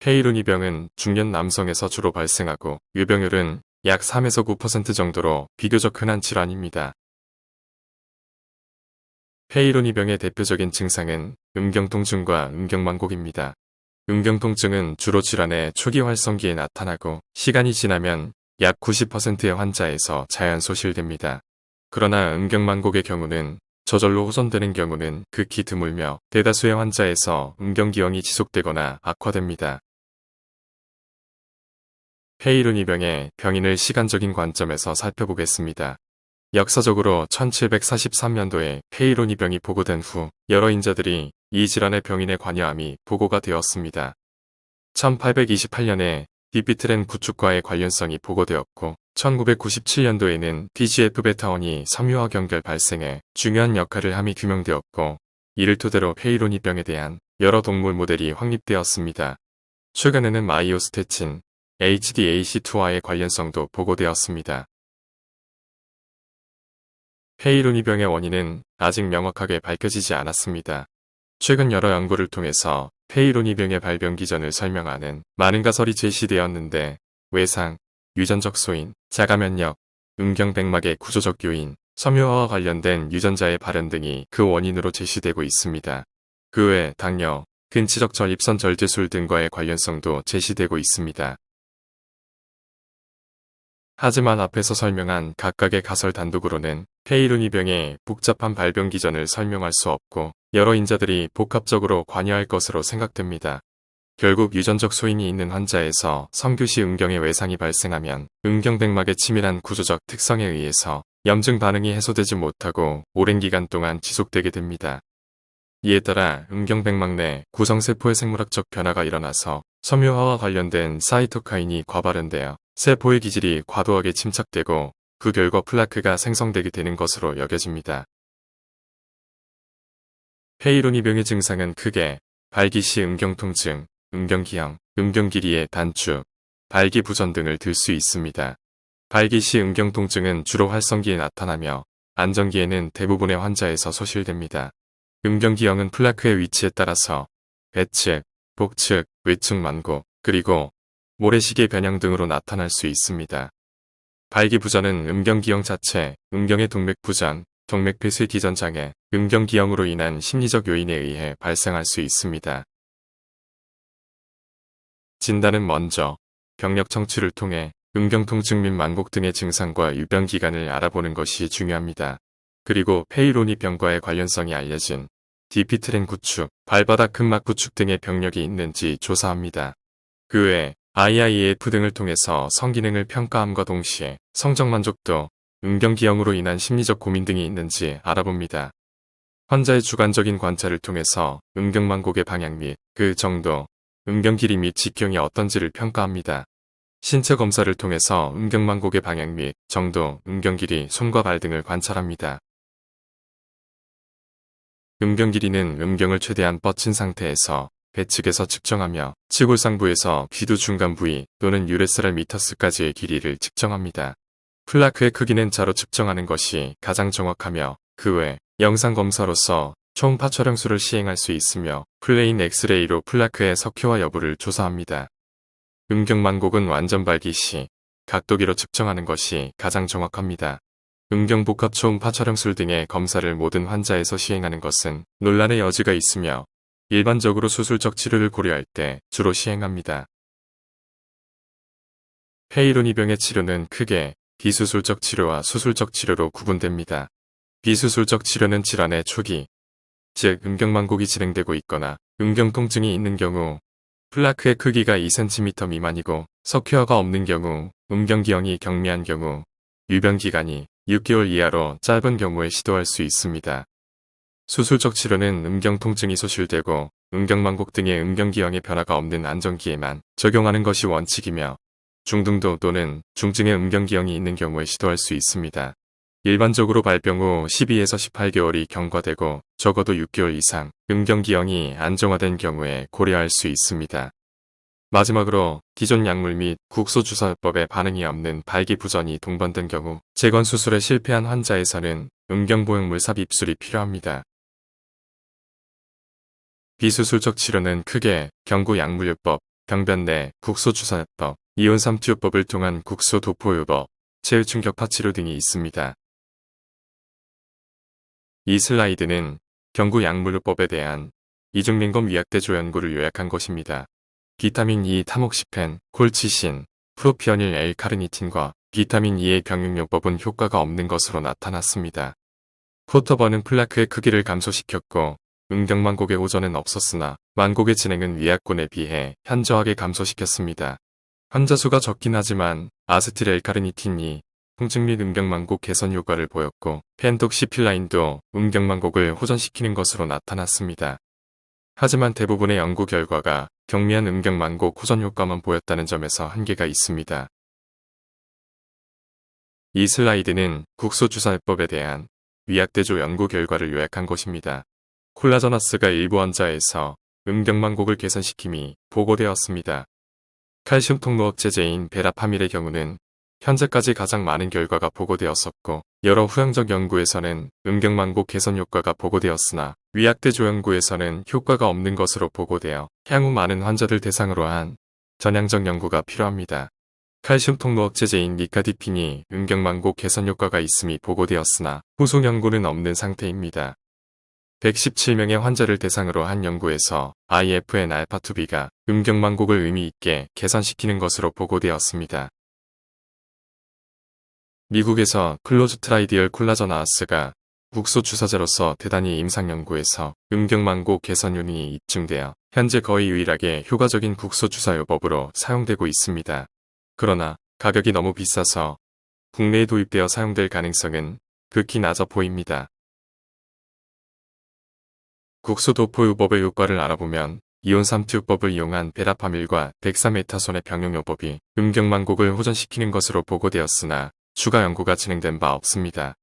페이로니병은 중년 남성에서 주로 발생하고 유병률은 약 3에서 9% 정도로 비교적 흔한 질환입니다. 페이로니병의 대표적인 증상은 음경통증과 음경만곡입니다. 음경통증은 주로 질환의 초기 활성기에 나타나고 시간이 지나면 약 90%의 환자에서 자연 소실됩니다. 그러나 음경만곡의 경우는 저절로 호전되는 경우는 극히 드물며 대다수의 환자에서 음경기형이 지속되거나 악화됩니다. 페이로니병의 병인을 시간적인 관점에서 살펴보겠습니다. 역사적으로 1743년도에 페이로니병이 보고된 후 여러 인자들이 이 질환의 병인에 관여함이 보고가 되었습니다. 1828년에 디피트렌 구축과의 관련성이 보고되었고 1997년도에는 TGF-베타원이 섬유화 경결 발생에 중요한 역할을 함이 규명되었고 이를 토대로 페이로니병에 대한 여러 동물 모델이 확립되었습니다. 최근에는 마이오스테친, HDAC2와의 관련성도 보고되었습니다. 페이로니병의 원인은 아직 명확하게 밝혀지지 않았습니다. 최근 여러 연구를 통해서 페이로니병의 발병 기전을 설명하는 많은 가설이 제시되었는데 외상, 유전적 소인, 자가면역, 음경백막의 구조적 요인, 섬유화와 관련된 유전자의 발현 등이 그 원인으로 제시되고 있습니다. 그 외 당뇨, 근치적 전립선 절제술 등과의 관련성도 제시되고 있습니다. 하지만 앞에서 설명한 각각의 가설 단독으로는 페이로니병의 복잡한 발병 기전을 설명할 수 없고 여러 인자들이 복합적으로 관여할 것으로 생각됩니다. 결국 유전적 소인이 있는 환자에서 섬규시 음경의 외상이 발생하면 음경백막의 치밀한 구조적 특성에 의해서 염증 반응이 해소되지 못하고 오랜 기간 동안 지속되게 됩니다. 이에 따라 음경백막 내 구성세포의 생물학적 변화가 일어나서 섬유화와 관련된 사이토카인이 과발현되어 세포의 기질이 과도하게 침착되고 그 결과 플라크가 생성되게 되는 것으로 여겨집니다. 페이로니병의 증상은 크게 발기시 음경통증, 음경기형, 음경길이의 단축, 발기부전 등을 들 수 있습니다. 발기시 음경통증은 주로 활성기에 나타나며 안정기에는 대부분의 환자에서 소실됩니다. 음경기형은 플라크의 위치에 따라서 배측, 복측, 외측 만곡, 그리고 모래시계 변형 등으로 나타날 수 있습니다. 발기부전은 음경기형 자체, 음경의 동맥부전, 동맥폐쇄 기전장애, 음경기형으로 인한 심리적 요인에 의해 발생할 수 있습니다. 진단은 먼저 병력 청취를 통해 음경통증 및 만곡 등의 증상과 유병 기간을 알아보는 것이 중요합니다. 그리고 페이로니병과의 관련성이 알려진 디피트렌 구축, 발바닥 근막 구축 등의 병력이 있는지 조사합니다. 그 외 IIF 등을 통해서 성기능을 평가함과 동시에 성적 만족도, 음경기형으로 인한 심리적 고민 등이 있는지 알아봅니다. 환자의 주관적인 관찰을 통해서 음경만곡의 방향 및 그 정도, 음경 길이 및 직경이 어떤지를 평가합니다. 신체 검사를 통해서 음경만곡의 방향 및 정도, 음경 길이, 손과 발 등을 관찰합니다. 음경 길이는 음경을 최대한 뻗친 상태에서 배측에서 측정하며 치골상부에서 귀두 중간 부위 또는 유레스랄 미터스까지의 길이를 측정합니다. 플라크의 크기는 자로 측정하는 것이 가장 정확하며 그 외 영상검사로서 초음파 촬영술을 시행할 수 있으며 플레인 엑스레이로 플라크의 석회화 여부를 조사합니다. 음경만곡은 완전 발기 시 각도기로 측정하는 것이 가장 정확합니다. 음경복합 초음파 촬영술 등의 검사를 모든 환자에서 시행하는 것은 논란의 여지가 있으며 일반적으로 수술적 치료를 고려할 때 주로 시행합니다. 페이로니병의 치료는 크게 비수술적 치료와 수술적 치료로 구분됩니다. 비수술적 치료는 질환의 초기, 즉 음경만곡이 진행되고 있거나 음경통증이 있는 경우, 플라크의 크기가 2cm 미만이고 석회화가 없는 경우, 음경기형이 경미한 경우, 유병기간이 6개월 이하로 짧은 경우에 시도할 수 있습니다. 수술적 치료는 음경통증이 소실되고 음경만곡 등의 음경기형의 변화가 없는 안정기에만 적용하는 것이 원칙이며 중등도 또는 중증의 음경기형이 있는 경우에 시도할 수 있습니다. 일반적으로 발병 후 12에서 18개월이 경과되고 적어도 6개월 이상 음경기형이 안정화된 경우에 고려할 수 있습니다. 마지막으로 기존 약물 및 국소주사요법에 반응이 없는 발기부전이 동반된 경우 재건수술에 실패한 환자에서는 음경보형물 삽입술이 필요합니다. 비수술적 치료는 크게 경구 약물요법, 병변 내 국소주사요법, 이온삼투요법을 통한 국소도포요법, 체외충격파 치료 등이 있습니다. 이 슬라이드는 경구 약물요법에 대한 이중민검 위약대조 연구를 요약한 것입니다. 비타민 E 타목시펜, 콜치신, 프로피어닐 L카르니틴과 비타민 E의 병용요법은 효과가 없는 것으로 나타났습니다. 포터번은 플라크의 크기를 감소시켰고 음경만곡의 호전은 없었으나 만곡의 진행은 위약군에 비해 현저하게 감소시켰습니다. 환자 수가 적긴 하지만 아세틸 L카르니틴이 통증 및 음경만곡 개선 효과를 보였고 펜독시필라인도 음경만곡을 호전시키는 것으로 나타났습니다. 하지만 대부분의 연구 결과가 경미한 음경만곡 호전 효과만 보였다는 점에서 한계가 있습니다. 이 슬라이드는 국소주사요법에 대한 위약대조 연구 결과를 요약한 것입니다. 콜라저너스가 일부 환자에서 음경만곡을 개선시킴이 보고되었습니다. 칼슘 통로업체제인 베라파밀의 경우는 현재까지 가장 많은 결과가 보고되었었고 여러 후행적 연구에서는 음경만곡 개선 효과가 보고되었으나 위약대조 연구에서는 효과가 없는 것으로 보고되어 향후 많은 환자들 대상으로 한 전향적 연구가 필요합니다. 칼슘 통로업체제인 니카디핀이 음경만곡 개선 효과가 있음이 보고되었으나 후속 연구는 없는 상태입니다. 117명의 환자를 대상으로 한 연구에서 IFN-알파2B가 음경만곡을 의미 있게 개선시키는 것으로 보고되었습니다. 미국에서 클로즈트라이디얼 콜라저나아스가 국소 주사제로서 대단히 임상 연구에서 음경만곡 개선 요인이 입증되어 현재 거의 유일하게 효과적인 국소 주사요법으로 사용되고 있습니다. 그러나 가격이 너무 비싸서 국내에 도입되어 사용될 가능성은 극히 낮아 보입니다. 국소도포요법의 효과를 알아보면 이온삼투요법을 이용한 베라파밀과 덱사메타손의 병용요법이 음경만곡을 호전시키는 것으로 보고되었으나 추가 연구가 진행된 바 없습니다.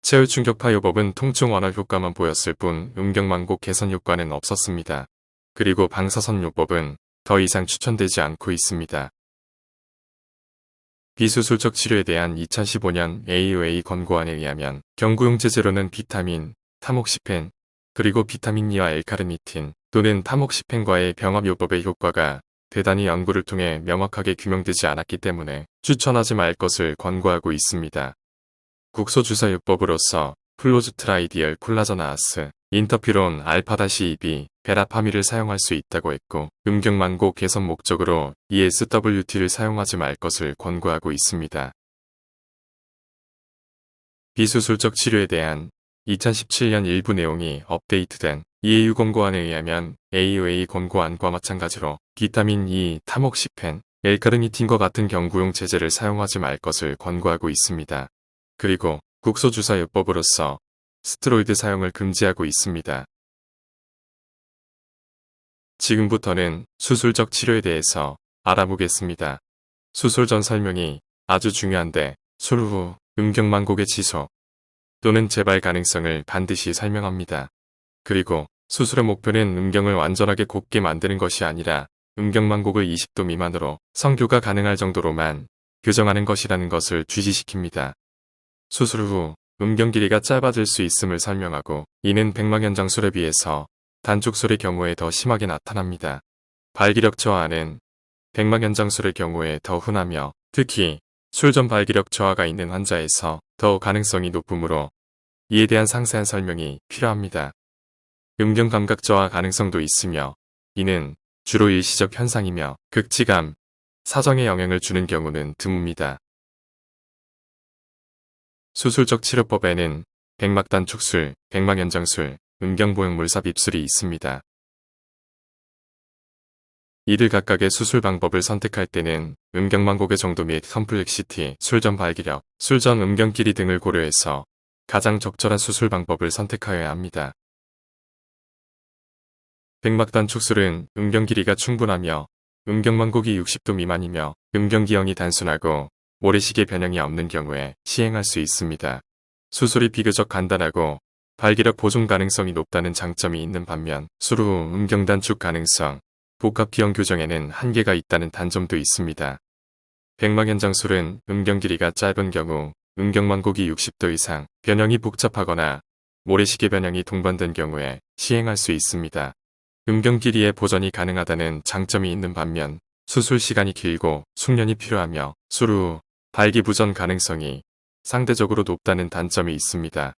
체외충격파요법은 통증 완화 효과만 보였을 뿐 음경만곡 개선 효과는 없었습니다. 그리고 방사선요법은 더 이상 추천되지 않고 있습니다. 비수술적 치료에 대한 2015년 AUA 권고안에 의하면 경구용 제제로는 비타민, 타목시펜, 그리고 비타민 E와 L카르니틴 또는 타목시펜과의 병합요법의 효과가 대단히 연구를 통해 명확하게 규명되지 않았기 때문에 추천하지 말 것을 권고하고 있습니다. 국소주사요법으로서 플로즈트라이디얼 콜라저나아스, 인터피론 알파-2B, 베라파밀을 사용할 수 있다고 했고 음경만곡 개선 목적으로 ESWT를 사용하지 말 것을 권고하고 있습니다. 비수술적 치료에 대한 2017년 일부 내용이 업데이트된 EAU 권고안에 의하면 AUA 권고안과 마찬가지로 비타민 E, 타목시펜, L카르니틴과 같은 경구용 제제를 사용하지 말 것을 권고하고 있습니다. 그리고 국소주사요법으로서 스테로이드 사용을 금지하고 있습니다. 지금부터는 수술적 치료에 대해서 알아보겠습니다. 수술 전 설명이 아주 중요한데 수술 후 음경만곡의 지속 또는 재발 가능성을 반드시 설명합니다. 그리고 수술의 목표는 음경을 완전하게 곱게 만드는 것이 아니라 음경만곡을 20도 미만으로 성교가 가능할 정도로만 교정하는 것이라는 것을 주지시킵니다. 수술 후 음경 길이가 짧아질 수 있음을 설명하고 이는 백막연장술에 비해서 단축술의 경우에 더 심하게 나타납니다. 발기력 저하는 백막연장술의 경우에 더 흔하며 특히 술 전 발기력 저하가 있는 환자에서 더 가능성이 높으므로 이에 대한 상세한 설명이 필요합니다. 음경 감각 저하 가능성도 있으며 이는 주로 일시적 현상이며 극치감, 사정에 영향을 주는 경우는 드뭅니다. 수술적 치료법에는 백막단축술, 백막연장술, 음경보형물 삽입술이 있습니다. 이들 각각의 수술 방법을 선택할 때는 음경만곡의 정도 및 컴플렉시티, 술 전 발기력, 술 전 음경 길이 등을 고려해서 가장 적절한 수술 방법을 선택하여야 합니다. 백막단축술은 음경 길이가 충분하며 음경만곡이 60도 미만이며 음경기형이 단순하고 모래시계 변형이 없는 경우에 시행할 수 있습니다. 수술이 비교적 간단하고 발기력 보존 가능성이 높다는 장점이 있는 반면 수술 후 음경 단축 가능성, 복합기형 교정에는 한계가 있다는 단점도 있습니다. 백막연장술은 음경 길이가 짧은 경우 음경만곡이 60도 이상, 변형이 복잡하거나 모래시계 변형이 동반된 경우에 시행할 수 있습니다. 음경 길이의 보전이 가능하다는 장점이 있는 반면 수술 시간이 길고 숙련이 필요하며 수루 후 발기부전 가능성이 상대적으로 높다는 단점이 있습니다.